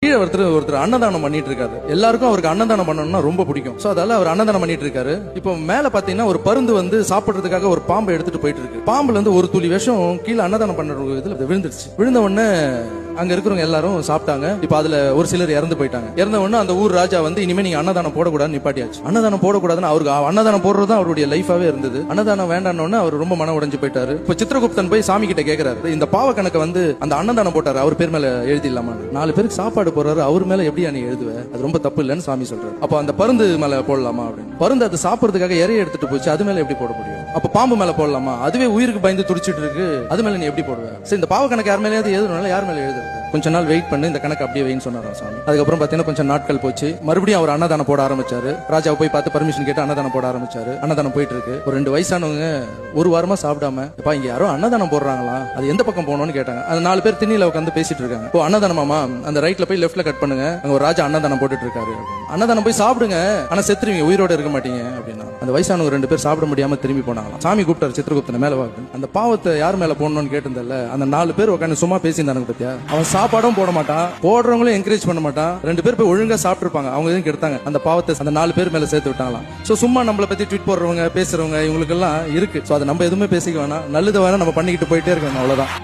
கீழே ஒருத்தர் அன்னதானம் பண்ணிட்டு இருக்காரு. எல்லாருக்கும் அவருக்கு அன்னதானம் பண்ணணும்னா ரொம்ப பிடிக்கும். சோ அதனால அவர் அன்னதானம் பண்ணிட்டு இருக்காரு. இப்போ மேல பாத்தீங்கன்னா ஒரு பருந்து வந்து சாப்பிடுறதுக்காக ஒரு பாம்பை எடுத்துட்டு போயிட்டு இருக்கு. பாம்புல இருந்து ஒரு துளி விஷம் கீழே அன்னதானம் பண்ற இதுல விழுந்துருச்சு. விழுந்த உடனே அங்க இருக்கிறவங்க எல்லாரும் சாப்பிட்டாங்க. இப்ப அதுல ஒரு சிலர் இறந்து போயிட்டாங்க. இறந்த உடனே அந்த ஊர் ராஜா வந்து இனிமே நீங்க அன்னதானம் போடக்கூடாதுன்னு நிப்பாட்டியாச்சு. அன்னதானம் போடக்கூடாதுன்னு அவருக்கு அன்னதானம் போடுறது அவருடைய லைஃபாவே இருந்தது. அன்னதானம் வேண்டான்னு அவர் ரொம்ப மன உடைஞ்சு போயிட்டாரு. இப்ப சித்திரகுப்தன் போய் சாமி கிட்ட கேக்குறாரு, இந்த பாவ கணக்கு வந்து அந்த அன்னதானம் போட்டாரு அவர் பேர் மேல எழுதிடலாமா? 4 பேருக்கு சாப்பாடு போறாரு, அவர் மேல எப்படி நீ எழுதுவ? அது ரொம்ப தப்பு இல்லன்னு சாமி சொல்றாரு. அப்ப அந்த பருந்து மேல போடலாமா அப்படின்னு. பருந்து அது சாப்பிடுறதுக்காக இறைய எடுத்துட்டு போச்சு, அது மேல எப்படி போட முடியும்? அப்ப பாம்பு மேல போடலாமா? அதுவே உயிருக்கு பயந்து துடிச்சிட்டு இருக்கு, அது மேல நீ எப்படி போடுவ? சரி, இந்த பாவ கணக்கு யார் மேலேயாவது எழுதுனால யார் மேல எழுதுறது? கொஞ்ச நாள் வெயிட் பண்ணி இந்த கணக்கு அப்படியே வைன்னு சொன்னாராம் சாமி. அதுக்கப்புறம் பாத்தீங்கன்னா கொஞ்சம் நாட்கள் போச்சு. மறுபடியும் அவர் அன்னதானம் போட ஆரம்பிச்சாரு. ராஜாவை போய் பார்த்து பர்மிஷன் கேட்டு அன்னதானம் போட ஆரம்பிச்சாரு. அன்னதானம் போயிட்டு இருக்கு. ஒரு 2 வயசானவங்க ஒரு வாரமா சாப்பிடாம, இப்ப இங்க யாரோ அன்னதானம் போடுறாங்களா, அது எந்த பக்கம் போகணும்னு கேட்டாங்க. அந்த 4 பேர் திண்ணில உட்காந்து பேசிட்டு இருக்காங்க. இப்போ அன்னதானமாமா, அந்த ரைட்ல போய் லெஃப்ட்ல கட் பண்ணுங்க, அங்க ஒரு ராஜா அன்னதானம் போட்டுட்டு இருக்காரு. அன்னதானம் போய் சாப்பிடுங்க, ஆனா செத்துருவீங்க, உயிரோட இருக்க மாட்டீங்க அப்படின்னா. அந்த வயசானவங்க 2 பேர் சாப்பிட முடியாம திரும்பி போனாங்களாம். சாமி கூப்பிட்டாரு சித்திரகுப்தனை, மேல வாங்க. அந்த பாவத்தை யார் மேல போடணும்னு கேட்டிருந்தல, அந்த 4 பேர் உட்காந்து சும்மா பேசியிருந்தாங்க பத்தியா. அவன் சாப்பாடும் போட மாட்டான், போடுறவங்களும் என்கரேஜ் பண்ண மாட்டான். 2 பேர் போய் ஒழுங்கா சாப்பிட்டு இருப்பாங்க, அவங்க எதுவும் கெடுத்தாங்க. அந்த பாவத்தை அந்த 4 பேர் மேல சேர்த்து விட்டாங்களாம். சோ சும்மா நம்மளை பத்தி ட்வீட் போடுறவங்க பேசுறவங்க இவங்களுக்கு எல்லாம் இருக்கு. சோ அதை நம்ம எதுவுமே பேசிக்க வேணாம், நல்லது வேணா நம்ம பண்ணிக்கிட்டு போயிட்டே இருக்கணும், அவ்வளவுதான்.